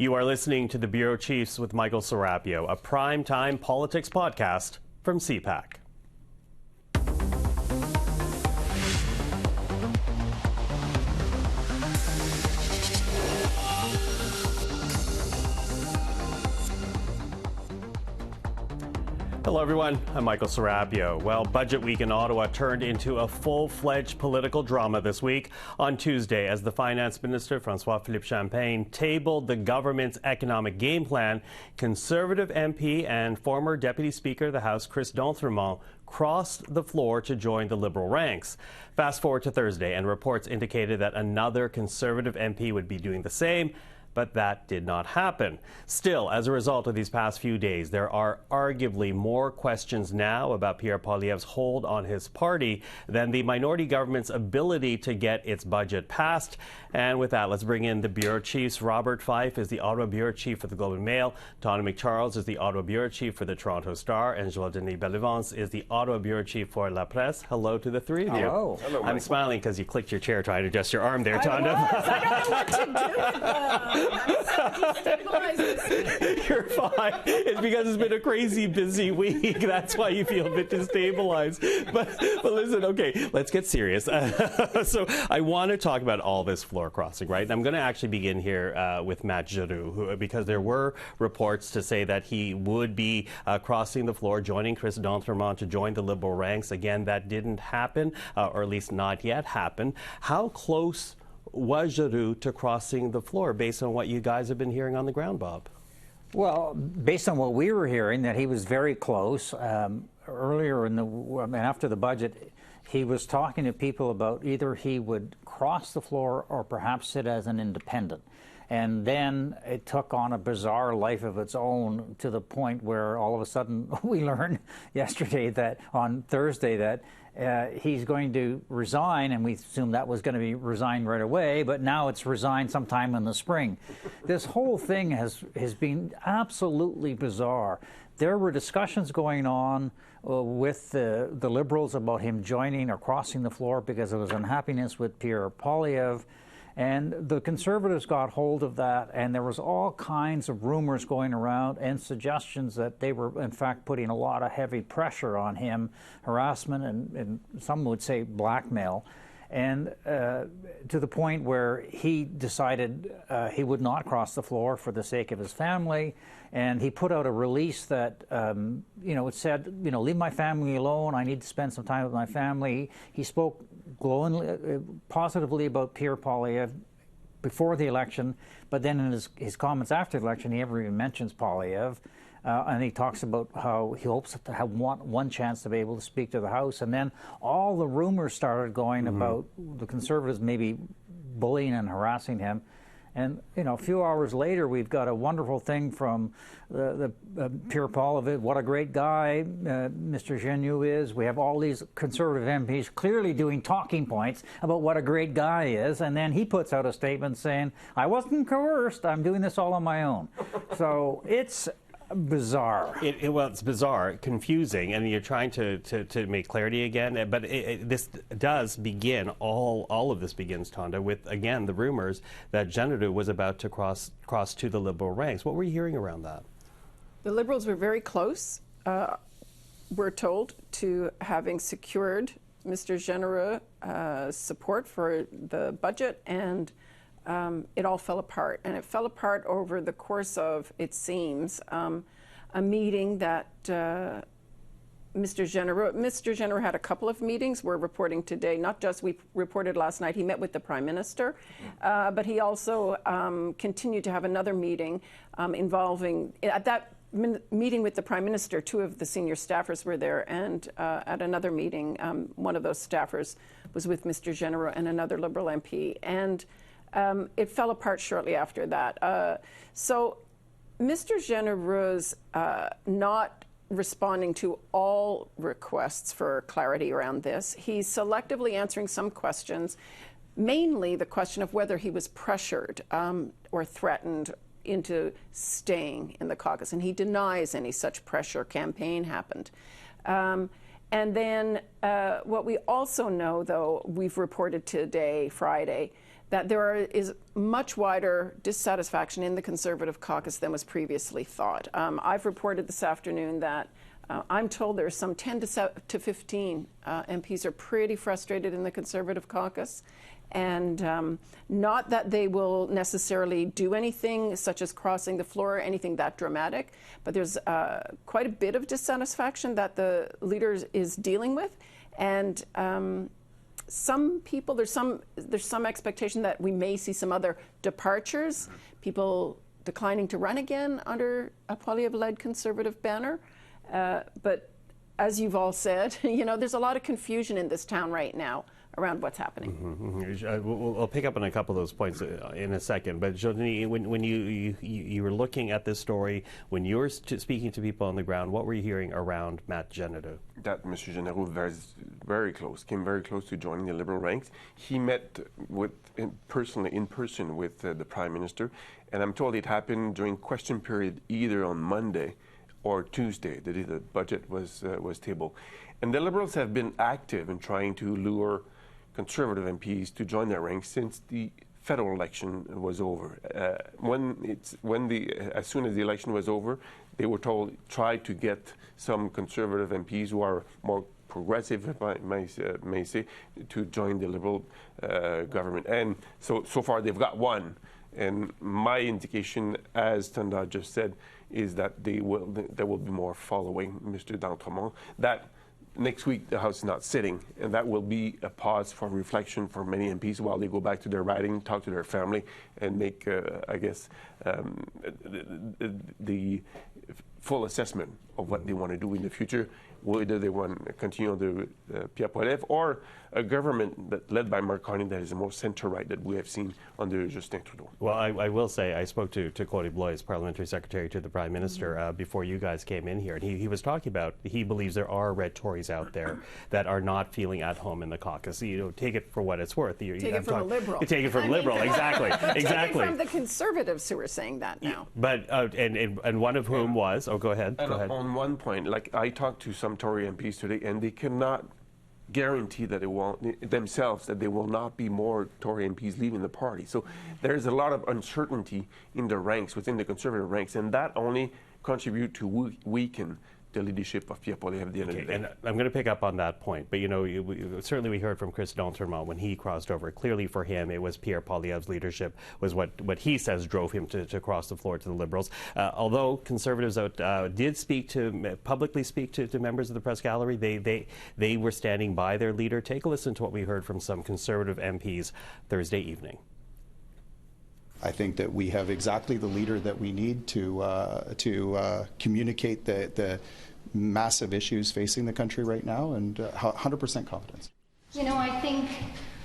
You are listening to the Bureau Chiefs with Michael Serapio, a prime-time politics podcast from CPAC. Hello everyone, I'm Michael Serapio. Well, Budget Week in Ottawa turned into a full-fledged political drama this week on Tuesday as the Finance Minister, François-Philippe Champagne, tabled the government's economic game plan. Conservative MP and former Deputy Speaker of the House, Chris D'Entremont, crossed the floor to join the Liberal ranks. Fast forward to Thursday, and reports indicated that another Conservative MP would be doing the same, but that did not happen. Still, as a result of these past few days, there are arguably more questions now about Pierre Poilievre's hold on his party than the minority government's ability to get its budget passed. And with that, let's bring in the Bureau Chiefs. Robert Fife is the Ottawa Bureau Chief for the Globe and Mail. Tonda MacCharles is the Ottawa Bureau Chief for the Toronto Star. And Joël-Denis Bellavance is the Ottawa Bureau Chief for La Presse. Hello to the three of you. Hello. Hello, I'm smiling because you clicked your chair trying to adjust your arm there, Tonda. I don't know what to do. You're fine. It's because it's been a crazy busy week. That's why you feel a bit destabilized. But listen, okay, let's get serious. So I want to talk about all this floor crossing, right? And I'm going to actually begin here with Matt Jeneroux, because there were reports to say that he would be crossing the floor, joining Chris D'Entremont to join the Liberal ranks. Again, that didn't happen, or at least not yet happen. How close was Jeneroux to crossing the floor based on what you guys have been hearing on the ground, Bob? Well, based on what we were hearing, that he was very close. Earlier after the budget, he was talking to people about either he would cross the floor or perhaps sit as an independent. And then it took on a bizarre life of its own to the point where all of a sudden we learned yesterday that on Thursday that he's going to resign, and we assumed that was going to be resigned right away, but now it's resigned sometime in the spring. This whole thing has been absolutely bizarre. There were discussions going on with the Liberals about him joining or crossing the floor because of his unhappiness with Pierre Poilievre. And the Conservatives got hold of that, and there was all kinds of rumors going around and suggestions that they were, in fact, putting a lot of heavy pressure on him, harassment, and some would say blackmail, and to the point where he decided he would not cross the floor for the sake of his family. And he put out a release that, it said, leave my family alone. I need to spend some time with my family. He spoke glowingly, positively about Pierre Poilievre before the election, but then in his comments after the election, he never even mentions Poilievre. And he talks about how he hopes to have one chance to be able to speak to the House. And then all the rumors started going about the Conservatives maybe bullying and harassing him. And, a few hours later, we've got a wonderful thing from the Pierre Poilievre. What a great guy Mr. Jeneroux is. We have all these Conservative MPs clearly doing talking points about what a great guy is. And then he puts out a statement saying, I wasn't coerced. I'm doing this all on my own. So it's bizarre. It's bizarre, confusing, and you're trying to make clarity again. But this does begin, all of this begins, Tonda, with, again, the rumors that Jeneroux was about to cross to the Liberal ranks. What were you hearing around that? The Liberals were very close, we're told, to having secured Mr. Jeneroux support for the budget, and it all fell apart. And it fell apart over the course of, it seems, a meeting that Mr. Jeneroux had a couple of meetings. We're reporting today, not just we reported last night, he met with the Prime Minister, but he also continued to have another meeting involving, at that meeting with the Prime Minister, two of the senior staffers were there, and at another meeting, one of those staffers was with Mr. Jeneroux and another Liberal MP. And it fell apart shortly after that. So Mr. Jeneroux's not responding to all requests for clarity around this. He's selectively answering some questions, mainly the question of whether he was pressured or threatened into staying in the caucus. And he denies any such pressure campaign happened. And then what we also know, though, we've reported today, Friday, that there is much wider dissatisfaction in the Conservative caucus than was previously thought. I've reported this afternoon that I'm told there's some 10 to 15 MPs are pretty frustrated in the Conservative caucus. And not that they will necessarily do anything such as crossing the floor or anything that dramatic, but there's quite a bit of dissatisfaction that the leader is dealing with. And some people, there's some expectation that we may see some other departures, people declining to run again under a Poilievre-led Conservative banner. But as you've all said, you know, there's a lot of confusion in this town right now around what's happening. We'll pick up on a couple of those points in a second. But Joël-Denis, when you were looking at this story, when you were speaking to people on the ground, what were you hearing around Matt Jeneroux? That Mr. Jeneroux came very close to joining the Liberal ranks. He met in person with the Prime Minister, and I'm told it happened during question period either on Monday or Tuesday, the day the budget was tabled. And the Liberals have been active in trying to lure Conservative MPs to join their ranks since the federal election was over. As soon as the election was over, they were told try to get some Conservative MPs who are more progressive, if I may say, to join the Liberal government. And so far they've got one. And my indication, as Tonda just said, is that there will be more following Mr. D'Entremont. That next week the House is not sitting, and that will be a pause for reflection for many MPs while they go back to their riding, talk to their family, and make, the full assessment of what they want to do in the future, whether they want to continue under Pierre Poilievre or a government led by Mark Carney that is the most centre-right that we have seen under Justin Trudeau. Well, I will say I spoke to Claude Blois, Parliamentary Secretary to the Prime Minister, before you guys came in here, and he was talking about he believes there are red Tories out there that are not feeling at home in the caucus. You know, take it for what it's worth. Take it from a Liberal. Take it from a Liberal, exactly. Exactly. Take it from the Conservatives who are saying that now. But and one of whom was, go ahead. And go ahead. On one point, like I talked to some Tory MPs today, and they cannot guarantee that they will not be more Tory MPs leaving the party. So there's a lot of uncertainty in the ranks, within the Conservative ranks, and that only contribute to weaken the leadership of Pierre Poilievre at the end of the day. And I'm going to pick up on that point, but you know, certainly we heard from Chris D'Entremont when he crossed over. Clearly for him, it was Pierre Poilievre's leadership was what he says drove him to cross the floor to the Liberals. Although Conservatives did publicly speak to members of the press gallery, they were standing by their leader. Take a listen to what we heard from some Conservative MPs Thursday evening. I think that we have exactly the leader that we need to communicate the massive issues facing the country right now, and 100% confidence. You know, I think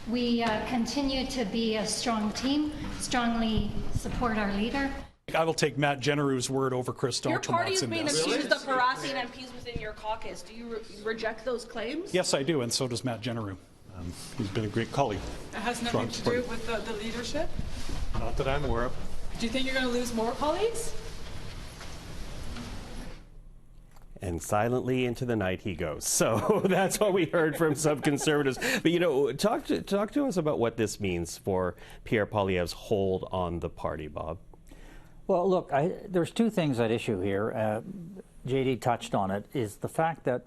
we continue to be a strong team, strongly support our leader. I will take Matt Jeneroux's word over Chris D'Entremont's. Your party is being accused of harassing MPs within your caucus. Do you reject those claims? Yes, I do, and so does Matt Jeneroux. He's been a great colleague. It has nothing to do with the leadership? Not that I'm aware of. Do you think you're going to lose more colleagues? And silently into the night he goes. So that's what we heard from some Conservatives. But, you know, talk to us about what this means for Pierre Poilievre's hold on the party, Bob. Well, look, there's two things at issue here. JD touched on it, is the fact that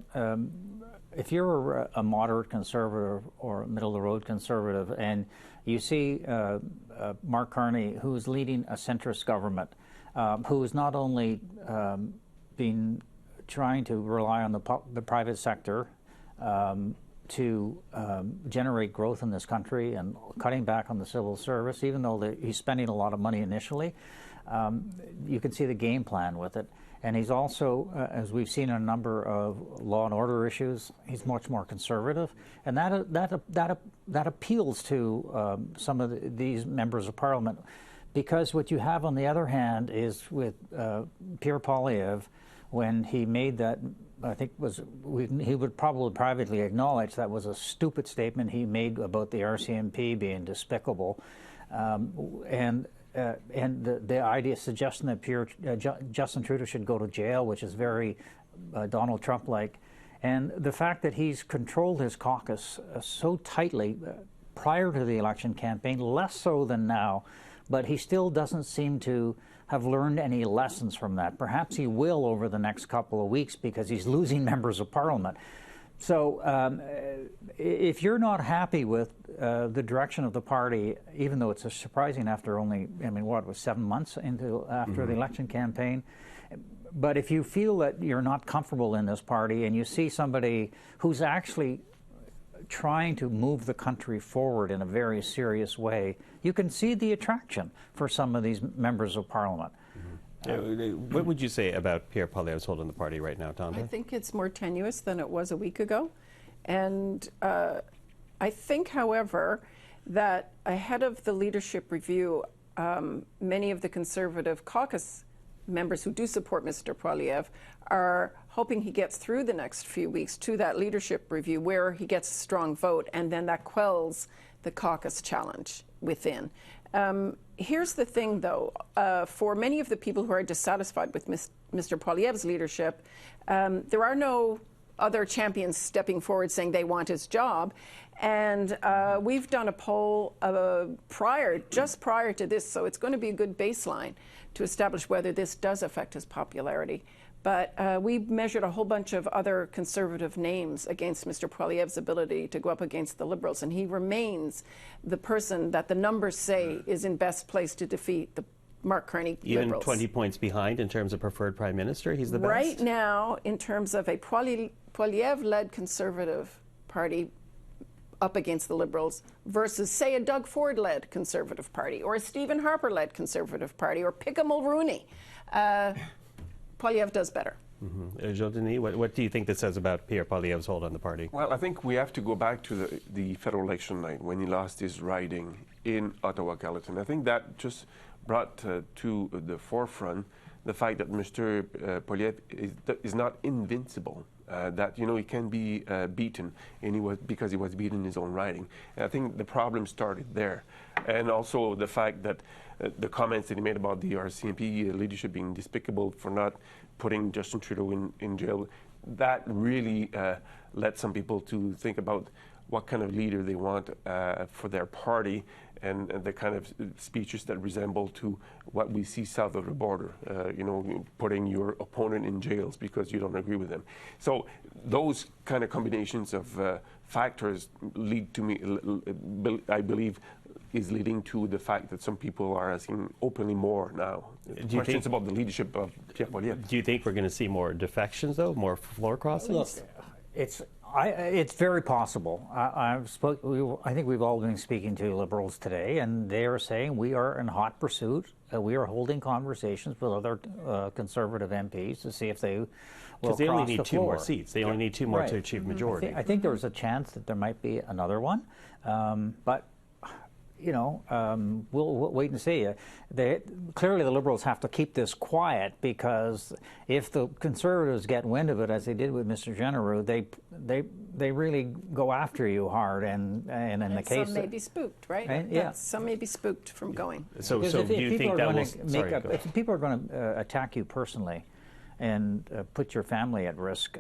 if you're a moderate conservative or a middle-of-the-road conservative and you see Mark Carney, who's leading a centrist government, who is not only been trying to rely on the private sector to generate growth in this country and cutting back on the civil service, even though he's spending a lot of money initially, you can see the game plan with it. And he's also, as we've seen in a number of law and order issues, he's much more conservative, and that appeals to some of these members of Parliament, because what you have on the other hand is with Pierre Poilievre, when he made that, I think he would probably privately acknowledge that was a stupid statement he made about the RCMP being despicable, and the idea suggesting that Justin Trudeau should go to jail, which is very Donald Trump-like, and the fact that he's controlled his caucus so tightly prior to the election campaign, less so than now, but he still doesn't seem to have learned any lessons from that. Perhaps he will over the next couple of weeks because he's losing members of parliament. So if you're not happy with the direction of the party, even though it's surprising after only, I mean, what, was 7 months after the election campaign, but if you feel that you're not comfortable in this party and you see somebody who's actually trying to move the country forward in a very serious way, you can see the attraction for some of these members of parliament. What would you say about Pierre Poilievre's hold on the party right now, Tonda? I think it's more tenuous than it was a week ago. And I think, however, that ahead of the leadership review, many of the Conservative caucus members who do support Mr. Poilievre are hoping he gets through the next few weeks to that leadership review where he gets a strong vote, and then that quells the caucus challenge within. Here's the thing, though. For many of the people who are dissatisfied with Mr. Poilievre's leadership, there are no other champions stepping forward saying they want his job. And we've done a poll just prior to this, so it's going to be a good baseline to establish whether this does affect his popularity. But we measured a whole bunch of other Conservative names against Mr. Poilievre's ability to go up against the Liberals, and he remains the person that the numbers say is in best place to defeat the Mark Carney Even Liberals. 20 points behind in terms of preferred Prime Minister, he's the best? Right now, in terms of a Poilievre-led Conservative Party up against the Liberals versus, say, a Doug Ford-led Conservative Party or a Stephen Harper-led Conservative Party or Picca Mulrooney, Poilievre does better. Joël-Denis, what do you think this says about Pierre Poilievre's hold on the party? Well, I think we have to go back to the federal election night when he lost his riding in Ottawa-Gallatin. I think that just brought to the forefront the fact that Mr. Poilievre is not invincible. That he can be beaten, and because he was beaten in his own riding. And I think the problem started there, and also the fact that the comments that he made about the RCMP leadership being despicable for not putting Justin Trudeau in jail, that really led some people to think about what kind of leader they want for their party, and the kind of speeches that resemble to what we see south of the border, putting your opponent in jails because you don't agree with them. So those kind of combinations of factors lead to me, I believe, is leading to the fact that some people are asking openly more now. Questions about the leadership of Pierre Poilievre. Do you think we're going to see more defections, though, more floor crossings? Look, it's very possible. I think we've all been speaking to Liberals today, and they are saying we are in hot pursuit. We are holding conversations with other Conservative MPs to see if they will cross the floor. Because they only need two more seats. They only need two more to achieve majority. I think there's a chance that there might be another one, but we'll wait and see. Clearly, the Liberals have to keep this quiet, because if the Conservatives get wind of it, as they did with Mr. Jeneroux, they really go after you hard, and in the case some may be spooked, right? Right? Yeah. Some may be spooked from going. So do you think that will? If people are going to attack you personally and put your family at risk,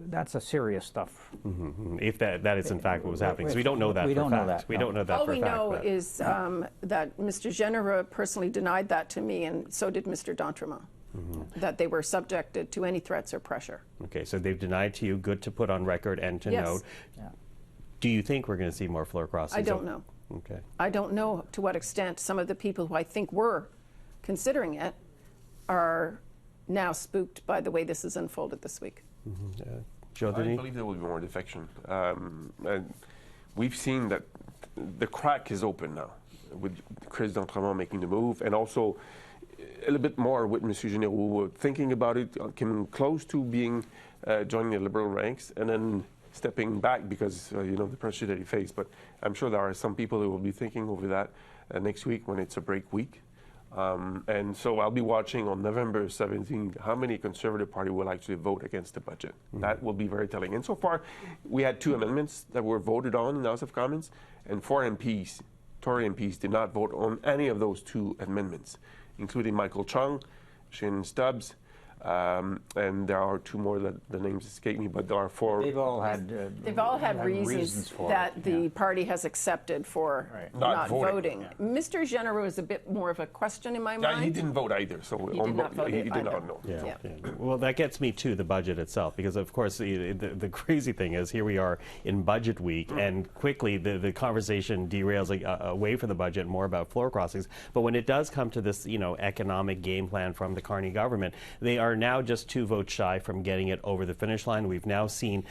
that's a serious stuff. If that is in fact what was happening. So we don't know that for a fact. We don't know that for a fact. All we know is that Mr. Jeneroux personally denied that to me, and so did Mr. d'Entremont, that they were subjected to any threats or pressure. Okay, so they've denied to you, good to put on record and to note. Yeah. Do you think we're going to see more floor crossings? I don't know. Okay. I don't know to what extent some of the people who I think were considering it are now spooked by the way this has unfolded this week. I believe there will be more defection. And we've seen that the crack is open now, with Chris d'Entremont making the move, and also a little bit more with M. Jeneroux thinking about it, coming close to being joining the Liberal ranks, and then stepping back because the pressure that he faced. But I'm sure there are some people who will be thinking over that next week when it's a break week. And so I'll be watching on November 17th how many Conservative Party will actually vote against the budget. That will be very telling. And so far, we had 2 amendments that were voted on in the House of Commons, and 4 MPs, Tory MPs, did not vote on any of those 2 amendments, including Michael Chung, Shannon Stubbs, and there are two more that the names escape me, but there are four. They've all had reasons that the party has accepted for not voting. Mr. Jeneroux is a bit more of a question in my mind. Yeah, he didn't vote either, so he did not vote he did not know. Yeah. Well, that gets me to the budget itself, because of course the crazy thing is here we are in budget week, and quickly the conversation derails away from the budget, more about floor crossings. But when it does come to this, economic game plan from the Carney government, they are now just 2 votes shy from getting it over the finish line. We've now seen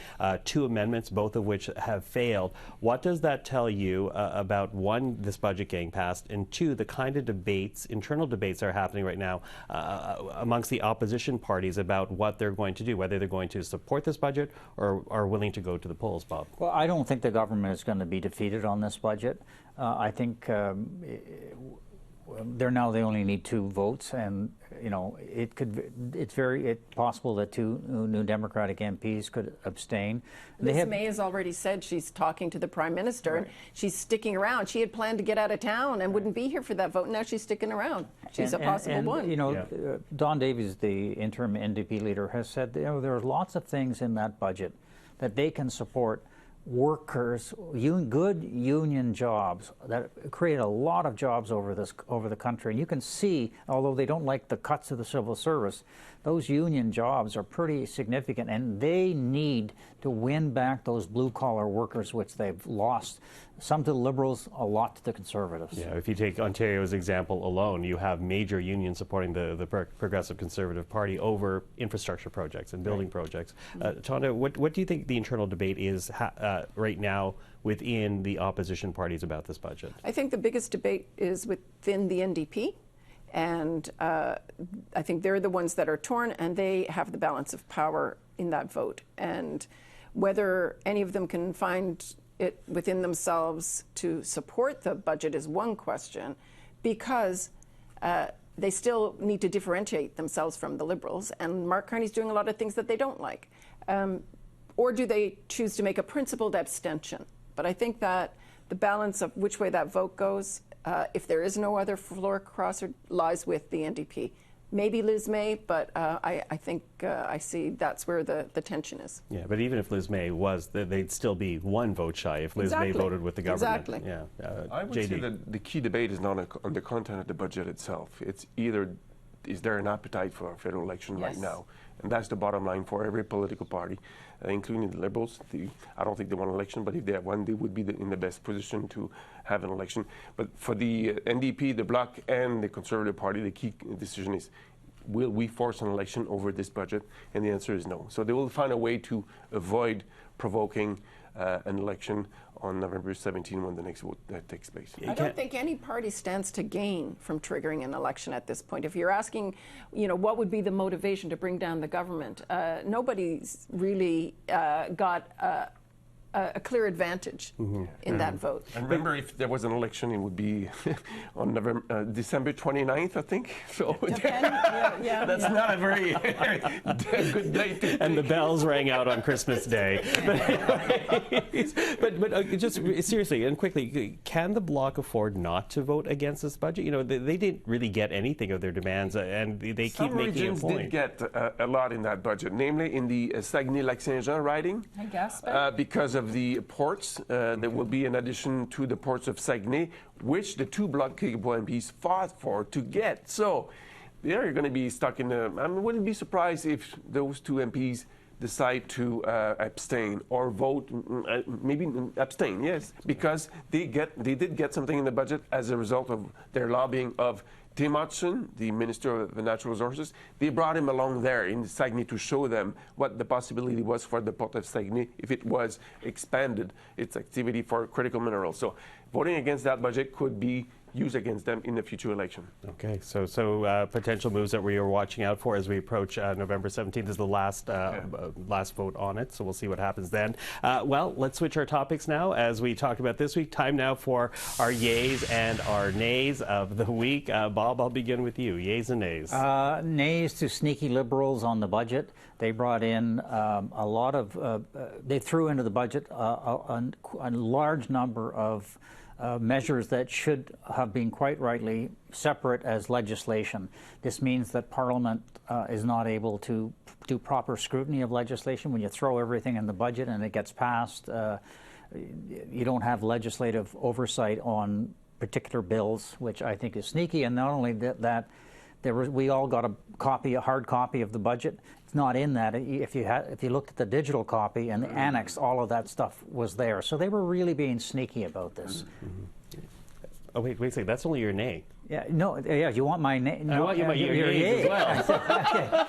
2 amendments, both of which have failed. What does that tell you about, one, this budget getting passed, and 2, the kind of debates, internal debates that are happening right now amongst the opposition parties about what they're going to do, whether they're going to support this budget or are willing to go to the polls, Bob? Well, I don't think the government is going to be defeated on this budget. I think they only need 2 votes, and it's very possible that 2 new Democratic MPs could abstain. Liz May has already said she's talking to the Prime Minister, and she's sticking around. She had planned to get out of town and wouldn't be here for that vote. Now she's sticking around. She's a possible one. Don Davies, the interim NDP leader, has said there are lots of things in that budget that they can support. Workers, good union jobs that create a lot of jobs over the country. And you can see, although they don't like the cuts to the civil service, those union jobs are pretty significant, and they need to win back those blue-collar workers, which they've lost, some to the Liberals, a lot to the Conservatives. Yeah, if you take Ontario's example alone, you have major unions supporting the Progressive Conservative Party over infrastructure projects and building projects. Tonda, what do you think the internal debate is right now within the opposition parties about this budget? I think the biggest debate is within the NDP. And I think they're the ones that are torn, and they have the balance of power in that vote. And whether any of them can find it within themselves to support the budget is one question, because they still need to differentiate themselves from the Liberals. And Mark Carney's doing a lot of things that they don't like. Or do they choose to make a principled abstention? But I think that the balance of which way that vote goes, if there is no other floor crosser, lies with the NDP. Maybe Liz May, but I think I see that's where the tension is. Yeah, but even if Liz May was, they'd still be 1 vote shy if Liz May voted with the government. Exactly. Yeah. I would say that the key debate is not on the content of the budget itself. It's either, is there an appetite for a federal election right now? And that's the bottom line for every political party, including the Liberals. I don't think they want an election, but if they have one, they would be in the best position to have an election. But for the NDP, the Bloc, and the Conservative Party, the key decision is, will we force an election over this budget? And the answer is no. So they will find a way to avoid provoking an election on November 17 when the next vote takes place. I don't think any party stands to gain from triggering an election at this point. If you're asking, what would be the motivation to bring down the government, nobody's really got a clear advantage in that vote. And remember, if there was an election, it would be on December 29th, I think. So that's not a very good day. And the bells rang out on Christmas Day. But just seriously and quickly, can the Bloc afford not to vote against this budget? They didn't really get anything of their demands, and they keep making a point. Some regions did get a lot in that budget, namely in the Saguenay-Lac-Saint-Jean riding. I guess. Because of the ports, there will be an addition to the ports of Saguenay, which the 2 Bloc Québécois MPs fought for to get. So they're going to be stuck in I wouldn't be surprised if those 2 MPs decide to abstain or vote, maybe abstain, yes, because they did get something in the budget as a result of their lobbying of Tim Hudson, the Minister of Natural Resources. They brought him along there in Saguenay to show them what the possibility was for the Port of Saguenay if it was expanded its activity for critical minerals. So voting against that budget could be used against them in the future election. Okay, so potential moves that we are watching out for as we approach November 17th is the last vote on it, so we'll see what happens then. Well, let's switch our topics now as we talk about this week. Time now for our yays and our nays of the week. Bob, I'll begin with you. Yays and nays. Nays to sneaky Liberals on the budget. They brought in a lot of, they threw into the budget a large number of measures that should have been quite rightly separate as legislation. This means that Parliament is not able to do proper scrutiny of legislation. When you throw everything in the budget and it gets passed, you don't have legislative oversight on particular bills, which I think is sneaky. And not only that, we all got a hard copy of the budget. It's not in that. If you looked at the digital copy and the annex, all of that stuff was there. So they were really being sneaky about this. Oh, wait a second. That's only your nay. Yeah, no, yeah, you want my nay? No, I want your yay as well. Okay.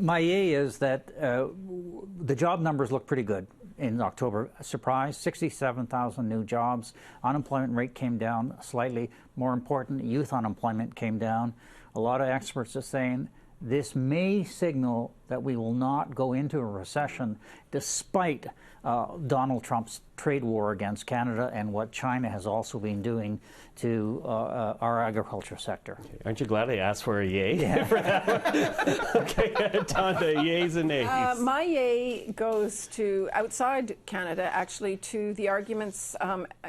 My yay is that the job numbers look pretty good in October. Surprise, 67,000 new jobs. Unemployment rate came down slightly. More important, youth unemployment came down. A lot of experts are saying this may signal that we will not go into a recession despite Donald Trump's trade war against Canada and what China has also been doing to our agriculture sector. Okay. Aren't you glad I asked for a yay? Yeah. For that one? Okay, Tonda, yays and nays. My yay goes to outside Canada, actually, to the arguments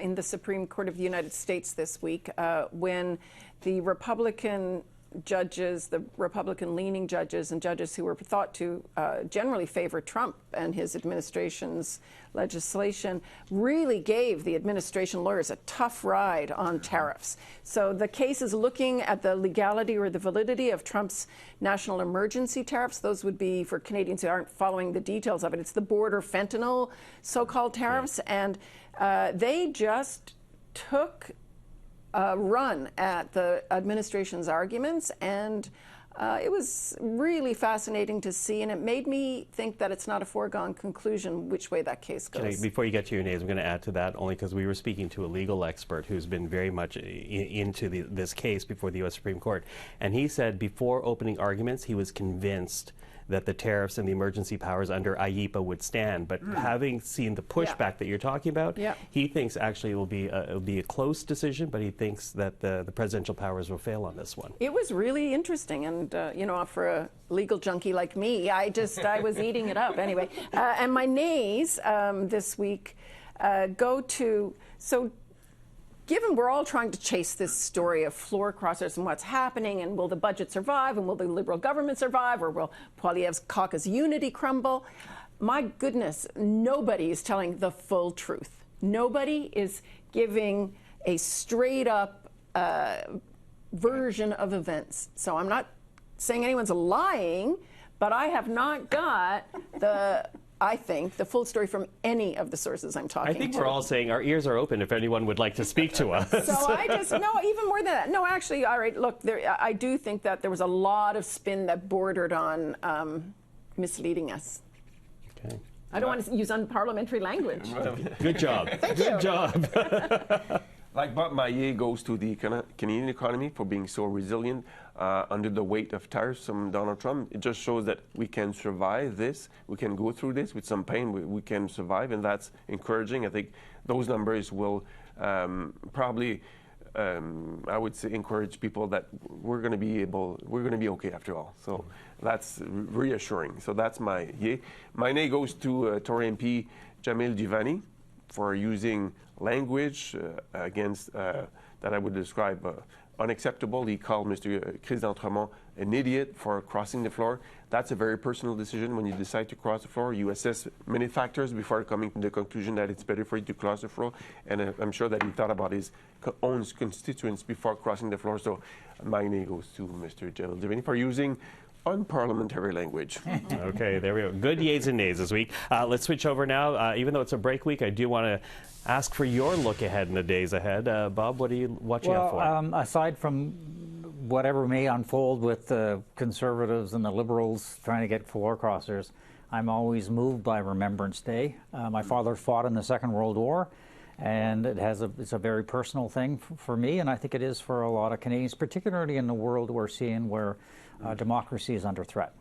in the Supreme Court of the United States this week when the Republican judges, the Republican-leaning judges and judges who were thought to generally favor Trump and his administration's legislation really gave the administration lawyers a tough ride on tariffs. So the case is looking at the legality or the validity of Trump's national emergency tariffs. Those would be, for Canadians who aren't following the details of it, it's the border fentanyl so-called tariffs. And they just took a run at the administration's arguments, and it was really fascinating to see, and it made me think that it's not a foregone conclusion which way that case goes. Before you get to your nays, I'm going to add to that only because we were speaking to a legal expert who's been very much into this case before the U.S. Supreme Court, and he said before opening arguments he was convinced that the tariffs and the emergency powers under IEEPA would stand. But having seen the pushback that you're talking about, he thinks actually it will be a close decision, but he thinks that the presidential powers will fail on this one. It was really interesting, and you know, for a legal junkie like me, I was eating it up anyway. And my nays this week go to, given we're all trying to chase this story of floor crossers and what's happening, and will the budget survive, and will the Liberal government survive, or will Poilievre's caucus unity crumble? My goodness, nobody is telling the full truth. Nobody is giving a straight-up version of events. So I'm not saying anyone's lying, but I have not got I think, the full story from any of the sources I'm talking to. I think we're all saying our ears are open if anyone would like to speak to us. So even more than that. No, actually, all right, look, I do think that there was a lot of spin that bordered on misleading us. Okay. I don't want to use unparliamentary language. Good job. Good job. Like Bob Maillet goes to the Canadian economy for being so resilient under the weight of tariffs from Donald Trump. It just shows that we can survive this. We can go through this with some pain. We can survive, and that's encouraging. I think those numbers will probably, I would say, encourage people that we're going to be okay after all. So that's reassuring. So that's my yay. My nay goes to Tory MP Jamil Jivani for using language against that I would describe unacceptable. He called Mr. Chris d'Entremont an idiot for crossing the floor. That's a very personal decision. When you decide to cross the floor, you assess many factors before coming to the conclusion that it's better for you to cross the floor. And I'm sure that he thought about his own constituents before crossing the floor. So my nay goes to Mr. Joël Denis for using unparliamentary language. Okay, there we go. Good yays and nays this week. Let's switch over now. Even though it's a break week, I do want to ask for your look ahead in the days ahead. Bob, what are you watching out for? Aside from whatever may unfold with the Conservatives and the Liberals trying to get floor crossers, I'm always moved by Remembrance Day. My father fought in the Second World War, and it's a very personal thing for me, and I think it is for a lot of Canadians, particularly in the world we're seeing where democracy is under threat.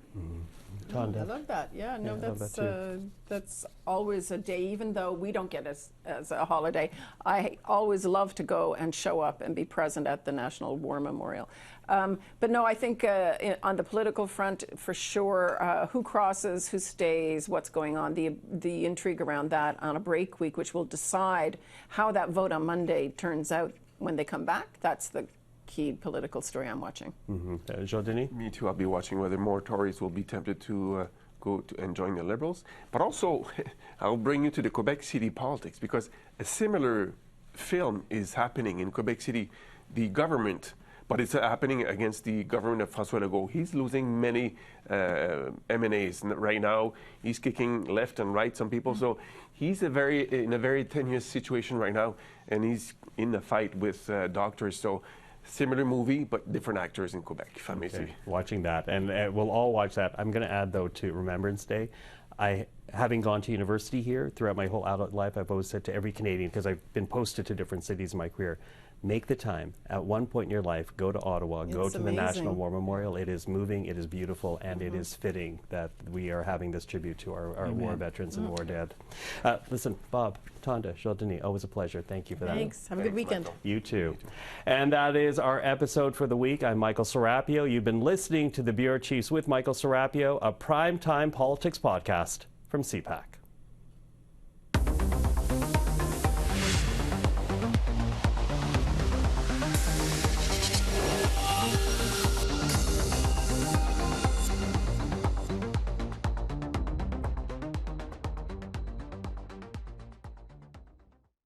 Tonda. I love that. Yeah, no, Yeah, I love that that's always a day, even though we don't get it as a holiday. I always love to go and show up and be present at the National War Memorial. But no, I think on the political front, for sure, who crosses, who stays, what's going on, the intrigue around that on a break week, which will decide how that vote on Monday turns out when they come back. That's the key political story I'm watching. Joël-Denis? Me too. I'll be watching whether more Tories will be tempted to go to and join the Liberals. But also, I'll bring you to the Quebec City politics, because a similar film is happening in Quebec City. The government, but it's happening against the government of François Legault. He's losing many MNAs right now. He's kicking left and right some people. So he's in a very tenuous situation right now, and he's in a fight with doctors. So similar movie, but different actors in Quebec, if I may say. Watching that, and we'll all watch that. I'm going to add, though, to Remembrance Day, having gone to university here throughout my whole adult life, I've always said to every Canadian, because I've been posted to different cities in my career, make the time. At one point in your life, go to Ottawa, go to the National War Memorial. It is moving, it is beautiful, and it is fitting that we are having this tribute to our war veterans and war dead. Listen, Bob, Tonda, Joël-Denis, always a pleasure. Thank you for that. Thanks. Have a good weekend. Michael. You too. And that is our episode for the week. I'm Michael Serapio. You've been listening to the Bureau Chiefs with Michael Serapio, a primetime politics podcast from CPAC.